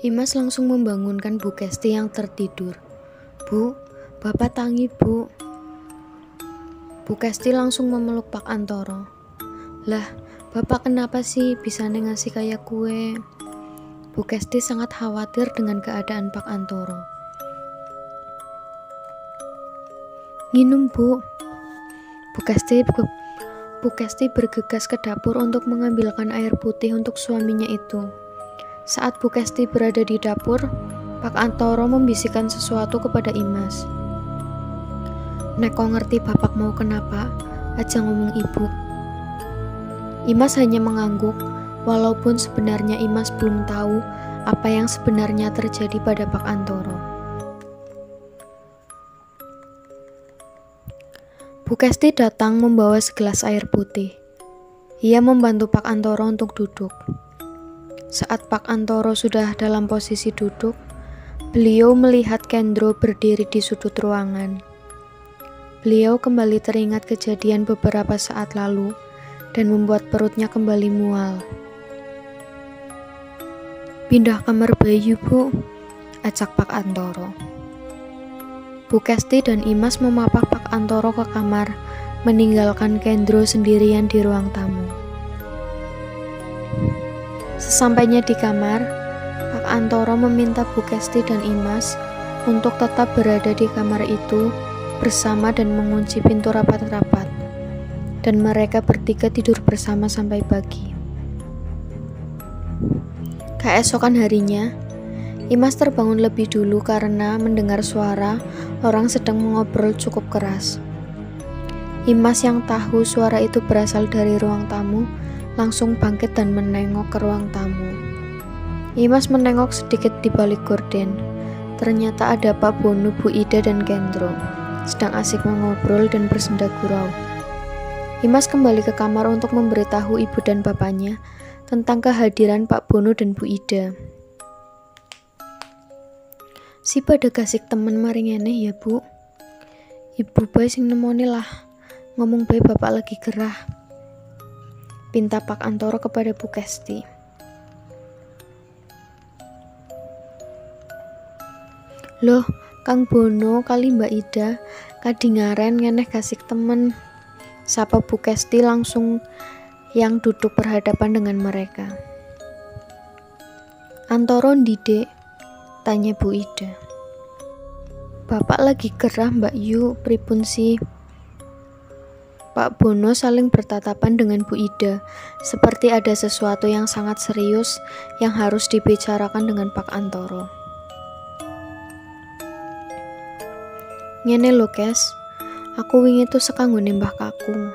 Imas langsung membangunkan Bu Kesti yang tertidur. "Bu, Bapak tangi, Bu." Bu Kesti langsung memeluk Pak Antoro. "Lah, Bapak kenapa sih bisa ngasih kayak kue?" Bu Kesti sangat khawatir dengan keadaan Pak Antoro. "Minum, Bu." Bu Kesti bergegas ke dapur untuk mengambilkan air putih untuk suaminya itu. Saat Bu Kesti berada di dapur, Pak Antoro membisikkan sesuatu kepada Imas. "Nek kok ngerti Bapak mau kenapa, aja ngomong Ibu." Imas hanya mengangguk, walaupun sebenarnya Imas belum tahu apa yang sebenarnya terjadi pada Pak Antoro. Bu Kesti datang membawa segelas air putih. Ia membantu Pak Antoro untuk duduk. Saat Pak Antoro sudah dalam posisi duduk, beliau melihat Kendro berdiri di sudut ruangan. Beliau kembali teringat kejadian beberapa saat lalu dan membuat perutnya kembali mual. "Pindah kamar bayi, Bu," ajak Pak Antoro. Bu Kesti dan Imas memapah Pak Antoro ke kamar, meninggalkan Kendro sendirian di ruang tamu. Sesampainya di kamar, Pak Antoro meminta Bu Kesti dan Imas untuk tetap berada di kamar itu bersama dan mengunci pintu rapat-rapat, dan mereka bertiga tidur bersama sampai pagi. Keesokan harinya, Imas terbangun lebih dulu karena mendengar suara orang sedang mengobrol cukup keras. Imas yang tahu suara itu berasal dari ruang tamu langsung bangkit dan menengok ke ruang tamu. Imas menengok sedikit di balik gorden. Ternyata ada Pak Bono, Bu Ida, dan Kendro sedang asik mengobrol dan bersenda gurau. Imas kembali ke kamar untuk memberitahu ibu dan bapaknya tentang kehadiran Pak Bono dan Bu Ida. "Si pada kasih temen maring eneh ya, Bu. Ibu bae sing nemoni lah, ngomong bae bapak lagi gerah," pinta Pak Antoro kepada Bu Kesti. "Loh, Kang Bono kali Mbak Ida kadingaren ngeneh kasih temen," sapa Bu Kesti langsung yang duduk berhadapan dengan mereka. "Antoro ndidek?" tanya Bu Ida. "Bapak lagi gerah Mbak Yu, pripun sih?" Pak Bono saling bertatapan dengan Bu Ida, seperti ada sesuatu yang sangat serius yang harus dibicarakan dengan Pak Antoro. "Ngene lho, Kes, aku wingi tuh sekanggone Mbah Kakung.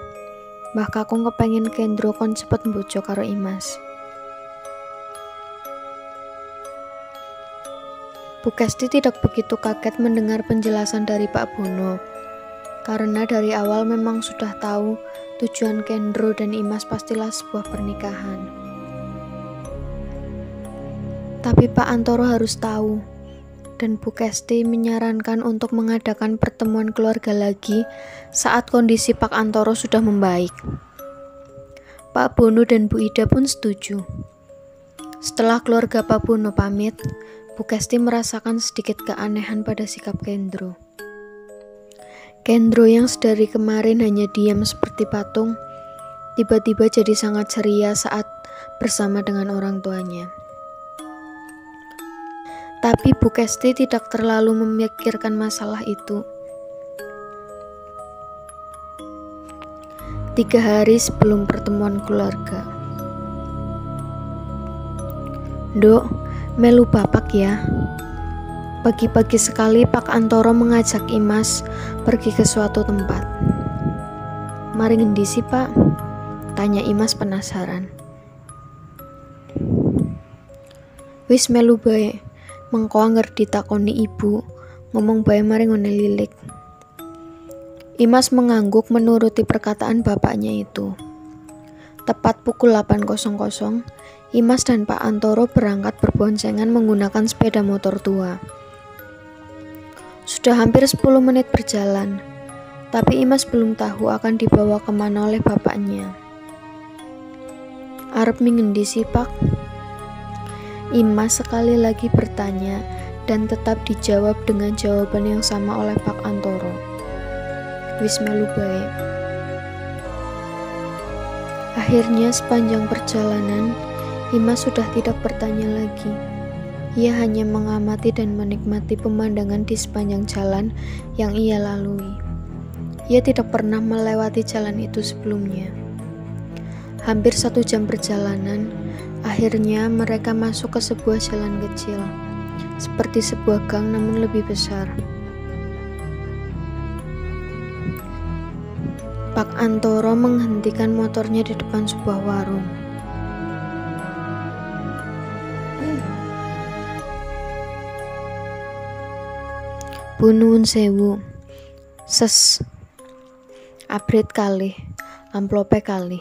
Mbah Kakung kepengin Kendro kon cepet mbojo karo Imas." Bu Kesti tidak begitu kaget mendengar penjelasan dari Pak Bono, karena dari awal memang sudah tahu tujuan Kendro dan Imas pastilah sebuah pernikahan. Tapi Pak Antoro harus tahu, dan Bu Kesti menyarankan untuk mengadakan pertemuan keluarga lagi saat kondisi Pak Antoro sudah membaik. Pak Bono dan Bu Ida pun setuju. Setelah keluarga Pak Bono pamit, Bu Kesti merasakan sedikit keanehan pada sikap Kendro. Kendro yang sedari kemarin hanya diam seperti patung, tiba-tiba jadi sangat ceria saat bersama dengan orang tuanya. Tapi Bu Kesti tidak terlalu memikirkan masalah itu. 3 hari sebelum pertemuan keluarga. "Dok, melu bapak ya." Pagi-pagi sekali Pak Antoro mengajak Imas pergi ke suatu tempat. "Mari ngendi sih, Pak?" tanya Imas penasaran. "Wis melu bae, mengko anger ditakoni ibu, ngomong bae mari ngone lilik." Imas mengangguk menuruti perkataan bapaknya itu. Tepat pukul 8.00, Imas dan Pak Antoro berangkat berboncengan menggunakan sepeda motor tua. Sudah hampir 10 menit berjalan, tapi Imas belum tahu akan dibawa kemana oleh bapaknya. "Arep ming ngendi sih, Pak?" Imas sekali lagi bertanya dan tetap dijawab dengan jawaban yang sama oleh Pak Antoro. Wis melu bae. Akhirnya sepanjang perjalanan, Imas sudah tidak bertanya lagi. Ia hanya mengamati dan menikmati pemandangan di sepanjang jalan yang ia lalui. Ia tidak pernah melewati jalan itu sebelumnya. Hampir 1 jam perjalanan, akhirnya mereka masuk ke sebuah jalan kecil, seperti sebuah gang namun lebih besar. Pak Antoro menghentikan motornya di depan sebuah warung. Bu nuwun sewu. Ses. Abrit kali, amplope kali.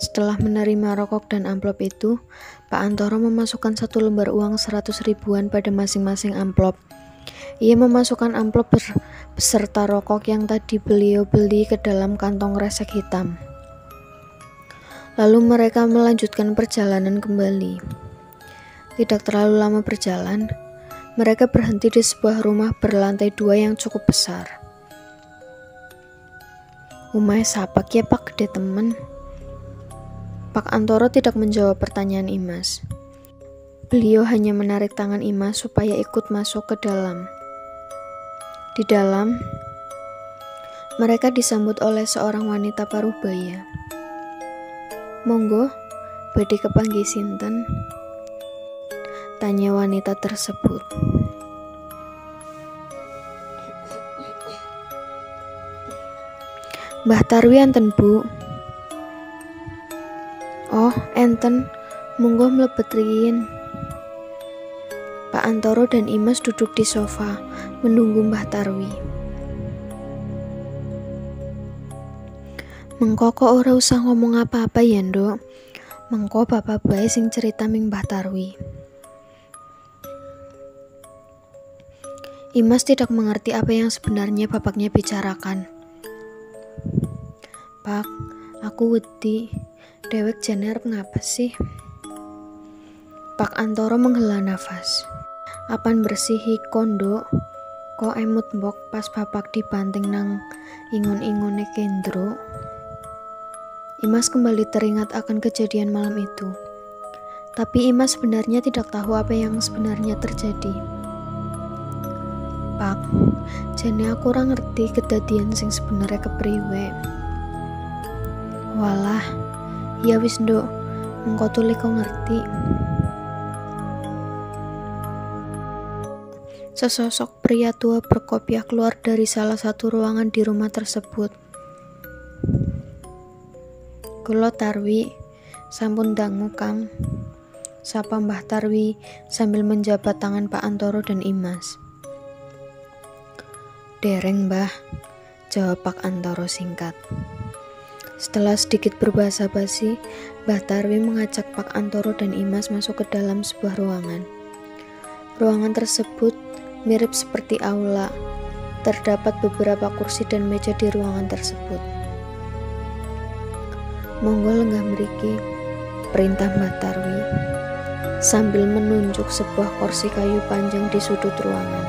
Setelah menerima rokok dan amplop itu, Pak Antoro memasukkan 1 lembar uang 100 ribuan pada masing-masing amplop. Ia memasukkan amplop beserta rokok yang tadi beliau beli ke dalam kantong resek hitam. Lalu mereka melanjutkan perjalanan kembali. Tidak terlalu lama berjalan, mereka berhenti di sebuah rumah berlantai 2 yang cukup besar. Umay sapak ya Pak gede temen. Pak Antoro tidak menjawab pertanyaan Imas. Beliau hanya menarik tangan Imas supaya ikut masuk ke dalam. Di dalam, mereka disambut oleh seorang wanita paruh baya. Monggo, badhe kepanggih sinten? Tanya wanita tersebut. Mbah Tarwi enten Bu. Oh, enten, monggo mlebet riyin. Pak Antoro dan Imas duduk di sofa, menunggu Mbah Tarwi. Mengko kok ora usah ngomong apa-apa ya, Nduk. Mengko bapak bae sing cerita ming Mbah Tarwi. Imas tidak mengerti apa yang sebenarnya bapaknya bicarakan. Pak, aku wedi. Dewek jane arep ngapa sih? Pak Antoro menghela nafas. Apan bersihi kondo, kok emut mbok pas bapak dibanting nang ingon-ingone Kendro. Imas kembali teringat akan kejadian malam itu. Tapi Imas sebenarnya tidak tahu apa yang sebenarnya terjadi. Pak, jane aku ora ngerti kedadian sing sebenarnya kepriwe. Walah, ya wis Nduk, mengko tuli kok ngerti. Sesosok pria tua berkopiah keluar dari salah satu ruangan di rumah tersebut. Kula Tarwi, sampun dangu Kang. Sapa Mbah Tarwi sambil menjabat tangan Pak Antoro dan Imas. Dereng Mbah, jawab Pak Antoro singkat. Setelah sedikit berbahasa basi, Mbah Tarwi mengajak Pak Antoro dan Imas masuk ke dalam sebuah ruangan. Ruangan tersebut mirip seperti aula. Terdapat beberapa kursi dan meja di ruangan tersebut. Monggo lenggah mriki, perintah Mbah Tarwi, sambil menunjuk sebuah kursi kayu panjang di sudut ruangan.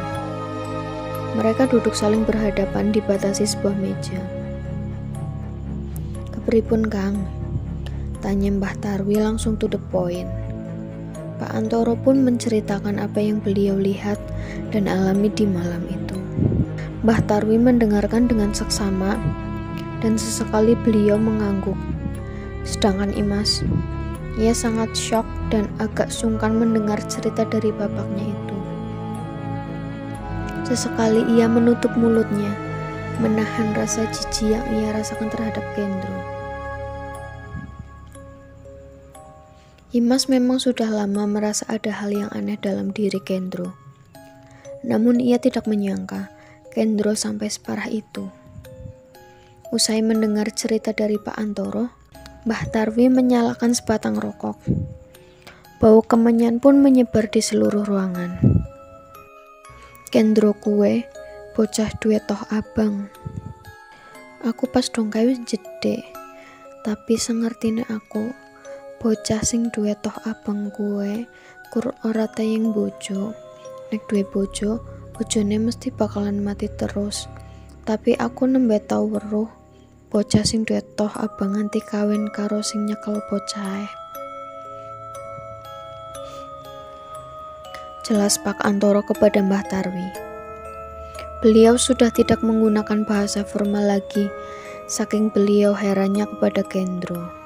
Mereka duduk saling berhadapan dibatasi sebuah meja. Kepripun Kang? Tanya Mbah Tarwi langsung to the point. Pak Antoro pun menceritakan apa yang beliau lihat dan alami di malam itu. Mbah Tarwi mendengarkan dengan seksama dan sesekali beliau mengangguk. Sedangkan Imas, ia sangat syok dan agak sungkan mendengar cerita dari bapaknya itu. Sesekali ia menutup mulutnya, menahan rasa jijik yang ia rasakan terhadap Kendro. Imas memang sudah lama merasa ada hal yang aneh dalam diri Kendro. Namun ia tidak menyangka Kendro sampai separah itu. Usai mendengar cerita dari Pak Antoro, Mbah Tarwi menyalakan sebatang rokok. Bau kemenyan pun menyebar di seluruh ruangan. Kendro kue, bocah duwe toh abang. Aku pas dongkai wis jedhe, tapi sengertine aku, Bocah sing duwe toh abang kuwe kur ora tayeng bojo. Nek duwe bojo, bojone mesti bakalan mati terus. Tapi aku nembe tau weruh bocah sing duwe toh abang nganti kawin karo sing nyekel bocahe. Jelas Pak Antoro kepada Mbah Tarwi. Beliau sudah tidak menggunakan bahasa formal lagi, saking beliau herannya kepada Gendro.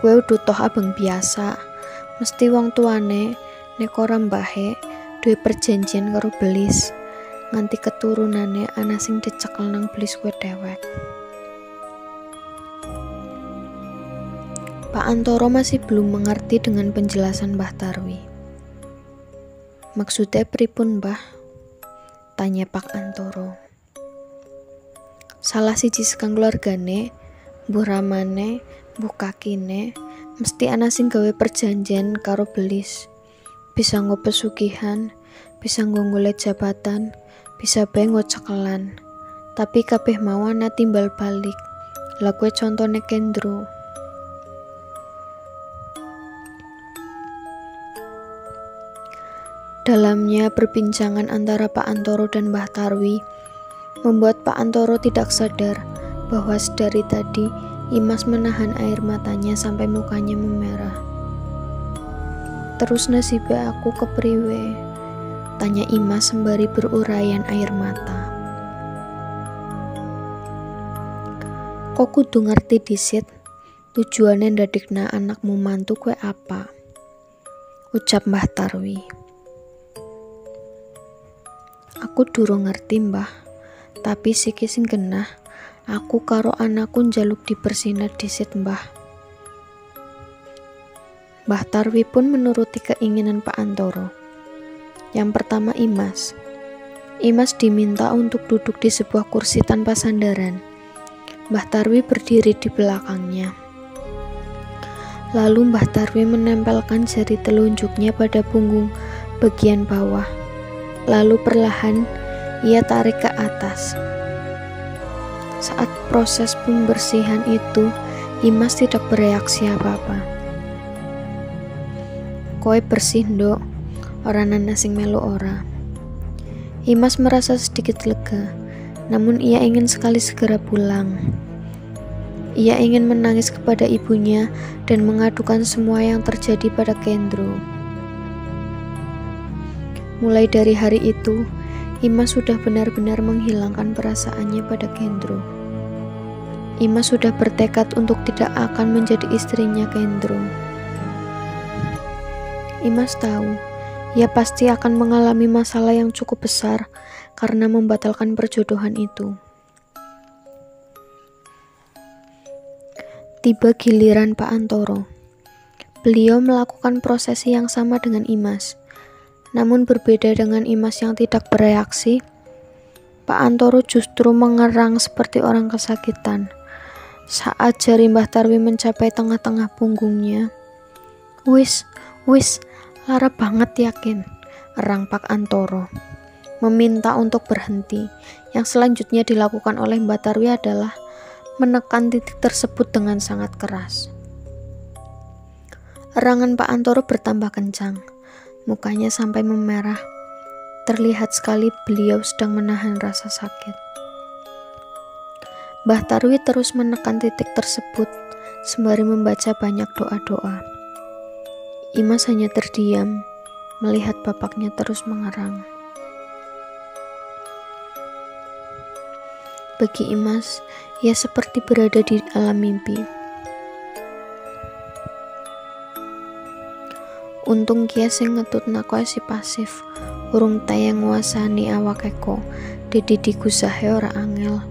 Kue udah toh abang biasa, mesti wong tuane nek ora mbahe duwe perjanjian karo belis, nganti keturunane ana sing dicekel nang belis kue dewek. Pak Antoro masih belum mengerti dengan penjelasan Mbah Tarwi. Maksudnya pripun, Mbah? Tanya Pak Antoro. Salah siji sekang keluargane, Mbuh Ramane, Mbuh Kakine, mesti ana sing gawe perjanjian karo belis. Bisa nggo pesugihan, bisa nggo golek jabatan, bisa bae nggo cekelan. Tapi kabeh mau ana timbal balik. Lah kowe contone Gendro. Dalamnya perbincangan antara Pak Antoro dan Mbah Tarwi membuat Pak Antoro tidak sadar bahwa sedari tadi Imas menahan air matanya sampai mukanya memerah. Terus nasibnya aku kepriwe? Tanya Imas sembari beruraian air mata. Kok kudu ngerti disit, tujuannya ndadekna anakmu mantu kue apa? Ucap Mbah Tarwi. Aku durung ngerti, Mbah, tapi siki sing genah. Aku karo anakku njaluk dibersihinat disit, Mbah. Mbah Tarwi pun menuruti keinginan Pak Antoro. Yang pertama Imas. Imas diminta untuk duduk di sebuah kursi tanpa sandaran. Mbah Tarwi berdiri di belakangnya. Lalu Mbah Tarwi menempelkan jari telunjuknya pada punggung bagian bawah. Lalu perlahan ia tarik ke atas. Saat proses pembersihan itu, Imas tidak bereaksi apa-apa. Koe bersih nduk, ora nana sing melu ora. Imas merasa sedikit lega, namun ia ingin sekali segera pulang. Ia ingin menangis kepada ibunya dan mengadukan semua yang terjadi pada Gendro. Mulai dari hari itu, Imas sudah benar-benar menghilangkan perasaannya pada Gendro. Imas sudah bertekad untuk tidak akan menjadi istrinya Gendro. Imas tahu, ia pasti akan mengalami masalah yang cukup besar karena membatalkan perjodohan itu. Tiba giliran Pak Antoro. Beliau melakukan prosesi yang sama dengan Imas. Namun berbeda dengan Imas yang tidak bereaksi, Pak Antoro justru mengerang seperti orang kesakitan. Saat jari Mbah Tarwi mencapai tengah-tengah punggungnya, Wis, lara banget yakin, erang Pak Antoro. Meminta untuk berhenti. Yang selanjutnya dilakukan oleh Mbah Tarwi adalah menekan titik tersebut dengan sangat keras. Erangan Pak Antoro bertambah kencang. Mukanya sampai memerah. Terlihat sekali beliau sedang menahan rasa sakit. Mbah Tarwi terus menekan titik tersebut sembari membaca banyak doa-doa. Imas hanya terdiam melihat bapaknya terus mengerang. Bagi Imas, ia seperti berada di alam mimpi. Untung kia sing ngetutna koe si pasif, urung tayang nguasani awakeko, dadi digusahe ora angel,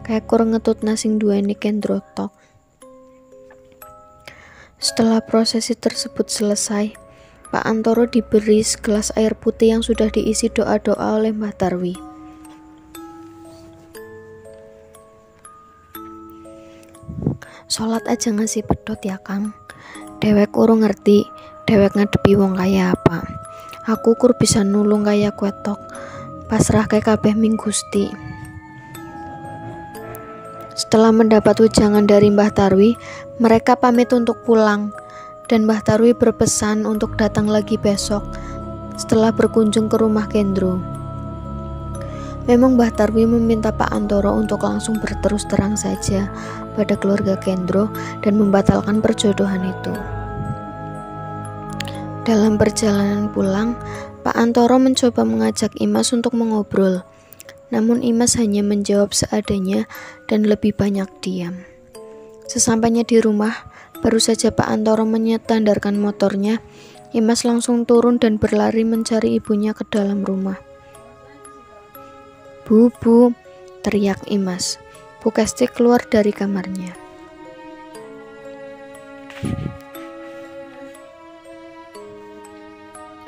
kayak kurang ngetutna sing duweni Gendro tok. Setelah prosesi tersebut selesai, Pak Antoro diberi segelas air putih yang sudah diisi doa-doa oleh Mbah Tarwi. Sholat aja ngasih pedot ya Kang, dewek urung ngerti dewek ngadepi wong kaya apa. Aku kur bisa nulung kaya kwetok, pasrah kayak kabeh ming Gusti. Setelah mendapat wejangan dari Mbah Tarwi, mereka pamit untuk pulang, dan Mbah Tarwi berpesan untuk datang lagi besok setelah berkunjung ke rumah Kendro. Memang Mbah Tarwi meminta Pak Antoro untuk langsung berterus terang saja pada keluarga Kendro dan membatalkan perjodohan itu. Dalam perjalanan pulang, Pak Antoro mencoba mengajak Imas untuk mengobrol. Namun Imas hanya menjawab seadanya dan lebih banyak diam. Sesampainya di rumah, baru saja Pak Antoro menyandarkan motornya, Imas langsung turun dan berlari mencari ibunya ke dalam rumah. "Bu, Bu," teriak Imas. Bu Kesti keluar dari kamarnya.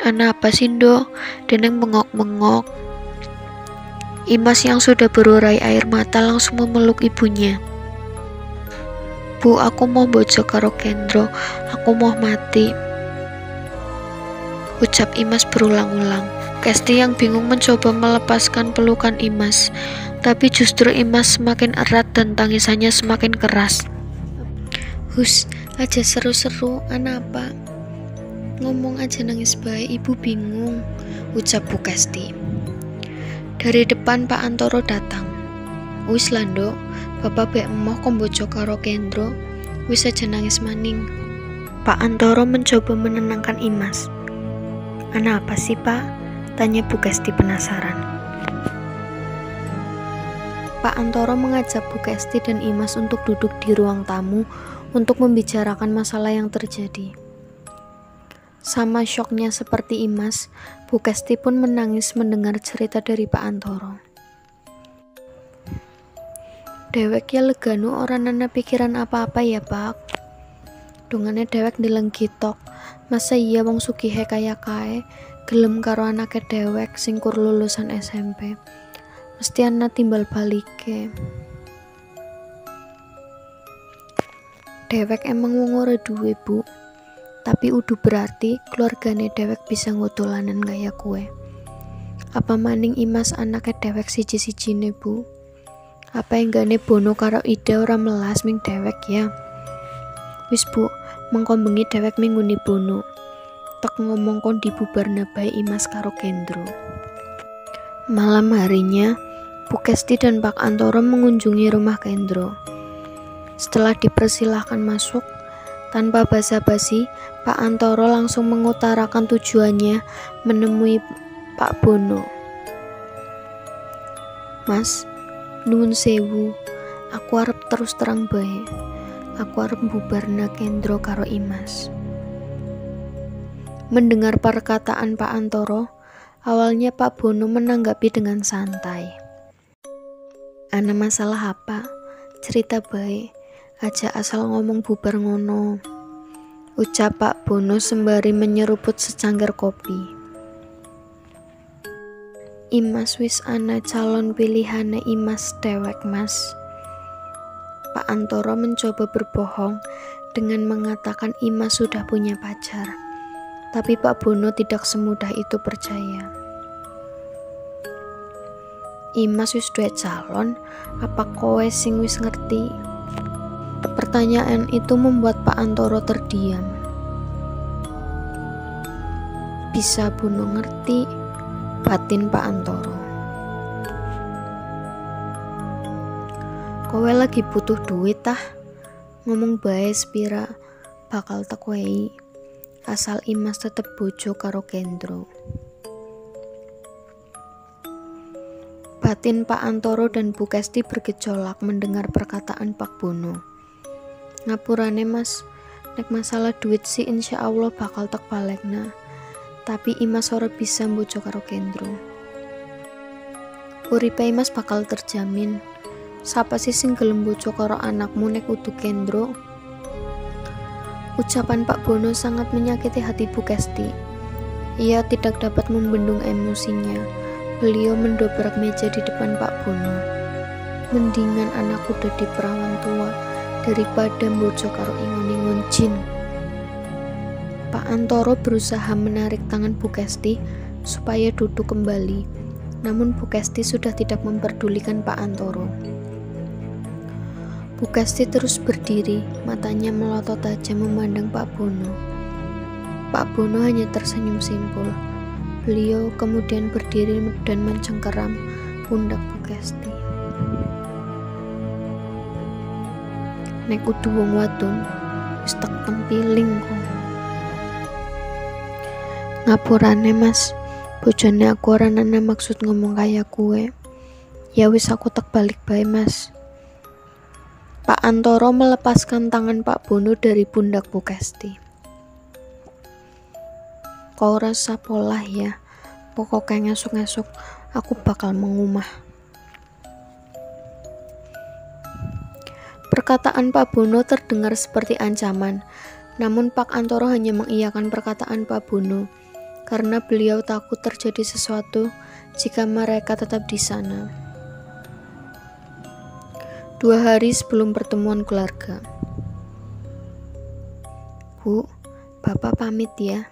"Ana apa sih, Ndok?" Deneng bengok-bengok. Imas yang sudah berurai air mata langsung memeluk ibunya. "Bu, aku mau bojo karo Kendro, aku mau mati," ucap Imas berulang-ulang. Kesti yang bingung mencoba melepaskan pelukan Imas, tapi justru Imas semakin erat dan tangisannya semakin keras. "Hus, aja seru-seru, ana apa? Ngomong aja nangis bae, ibu bingung," ucap Bu Kesti. Dari depan Pak Antoro datang. "Wis Lando, bapak bek emoh kombojo karo Kendro, wis aja nangis maning." Pak Antoro mencoba menenangkan Imas. "Ana apa sih, Pak?" tanya Bu Kesti penasaran. Pak Antoro mengajak Bu Kesti dan Imas untuk duduk di ruang tamu untuk membicarakan masalah yang terjadi. Sama syoknya seperti Imas, Bu Kesti pun menangis mendengar cerita dari Pak Antoro. "Dewek ya leganu orang nana pikiran apa-apa ya, Pak. Dongane dewek dilenggitok, masa iya wong sugihe kaya kae gelem karo anake dewek sing kur lulusan SMP. Mesti ana timbal balike. Dewek emang wong ora duwe, Bu. Tapi udu berarti keluargane dewek bisa ngutulanan kaya kue. Apa maning Imas anake dewek siji-sijine, Bu? Apa enggane Bono karo Ida ora melas ming dewek ya? Wis, Bu, mengko bengi dewek mingguni Bono." Tek ngomong kon dibubarna bae Imas karo Kendro. Malam harinya, Bu Kesti dan Pak Antoro mengunjungi rumah Kendro. Setelah dipersilahkan masuk, tanpa basa-basi, Pak Antoro langsung mengutarakan tujuannya menemui Pak Bono. "Mas, nuwun sewu, aku arep terus terang bae. Aku arep bubarna Kendro karo Imas." Mendengar perkataan Pak Antoro, awalnya Pak Bono menanggapi dengan santai. "Ana masalah apa? Cerita bae, aja asal ngomong bubar ngono," ucap Pak Bono sembari menyeruput secangkir kopi. "Imas wis ana calon pilihane Imas dewek, Mas." Pak Antoro mencoba berbohong dengan mengatakan Imas sudah punya pacar. Tapi Pak Bono tidak semudah itu percaya. "Imas wis duwe calon, apa kowe sing wis ngerti?" Pertanyaan itu membuat Pak Antoro terdiam. "Bisa Bono ngerti," batin Pak Antoro. "Kowe lagi butuh duit tah? Ngomong bae sepira bakal tak wehi. Asal Imas tetep bojo karo Kendro." Batin Pak Antoro dan Bu Kesti bergejolak mendengar perkataan Pak Bono. "Ngapurane Mas, nek masalah duit sih insya Allah bakal tak balekna. Tapi Imas ora bisa bojo karo Kendro. Uripe Imas bakal terjamin. Sapa sih sing gelem bojo karo anakmu nek udu Kendro?" Ucapan Pak Bono sangat menyakiti hati Bu Kesti. Ia tidak dapat membendung emosinya. Beliau mendobrak meja di depan Pak Bono. "Mendingan anakku dadi perawan tua daripada bojo karo ingon-ingon jin." Pak Antoro berusaha menarik tangan Bu Kesti supaya duduk kembali. Namun Bu Kesti sudah tidak memperdulikan Pak Antoro. Bu Kesti terus berdiri, matanya melotot tajam memandang Pak Bono. Pak Bono hanya tersenyum simpul. Beliau kemudian berdiri dan mencengkeram pundak Bu Kesti. Nek kudu wong wadon, wis tek tempiling kok. Ngapurane Mas, bojone aku ora ana maksud ngomong kaya kue. Ya wis aku tek balik bae Mas. Pak Antoro melepaskan tangan Pak Bono dari pundak Bu Kesti. Kau rasa polah ya, pokoknya ngesuk-ngesuk aku bakal mengumah. Perkataan Pak Bono terdengar seperti ancaman, namun Pak Antoro hanya mengiyakan perkataan Pak Bono, karena beliau takut terjadi sesuatu jika mereka tetap di sana. 2 hari sebelum pertemuan keluarga. Bu, Bapak pamit ya.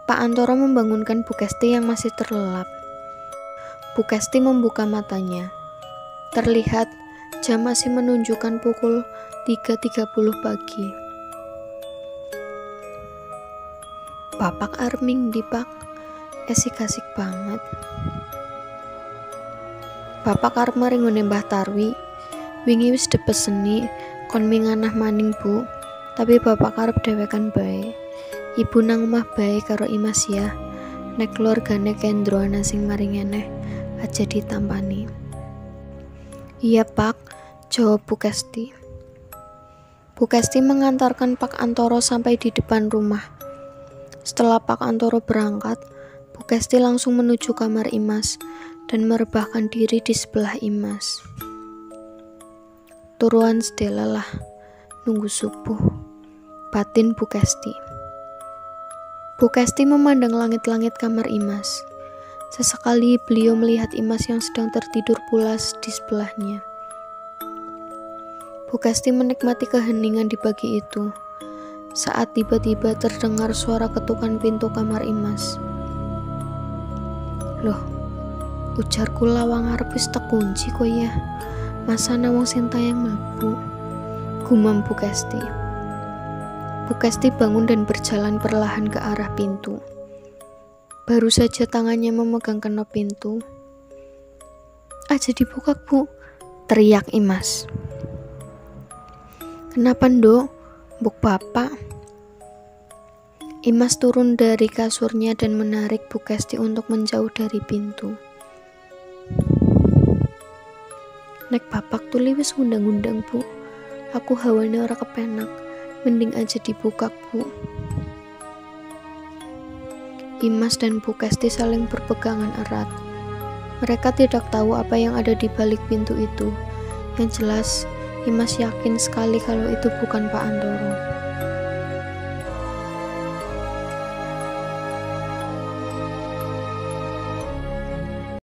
Pak Antoro membangunkan Bu Kesti yang masih terlelap. Bu Kesti membuka matanya. Terlihat jam masih menunjukkan pukul 3.30 pagi. Bapak arming di Pak, esik-asik banget. Bapak arep maring ngene Mbah Tarwi. Wingi wis dipeseni kon minganah maning Bu, tapi bapak arep dhewekan bae. Ibu nang omah bae karo Imas ya. Nek keluargane Kendro ana sing maring eneh aja ditampani. Iya Pak, jawab Bu Kesti. Bu Kesti mengantarkan Pak Antoro sampai di depan rumah. Setelah Pak Antoro berangkat, Bu Kesti langsung menuju kamar Imas dan merebahkan diri di sebelah Imas. Turuan sedela lah, nunggu subuh, batin Bu Kesti. Bu Kesti memandang langit-langit kamar Imas. Sesekali beliau melihat Imas yang sedang tertidur pulas di sebelahnya. Bu Kesti menikmati keheningan di pagi itu, saat tiba-tiba terdengar suara ketukan pintu kamar Imas. Loh, ujarku lawang arep wis tekunci kok ya. Masa nawang sinta yang mlebu, gumam Bu Kesti. Bu Kesti bangun dan berjalan perlahan ke arah pintu. Baru saja tangannya memegang kenop pintu. Aja dibuka Bu, teriak Imas. Kenapa Nduk? Mbok Bapak. Imas turun dari kasurnya dan menarik Bu Kesti untuk menjauh dari pintu. Nek bapak tuli wis ngundang-undang Bu, aku hawane ora kepenak, mending aja dibuka Bu. Imas dan Bu Kesti saling berpegangan erat. Mereka tidak tahu apa yang ada di balik pintu itu. Yang jelas, Imas yakin sekali kalau itu bukan Pak Antoro.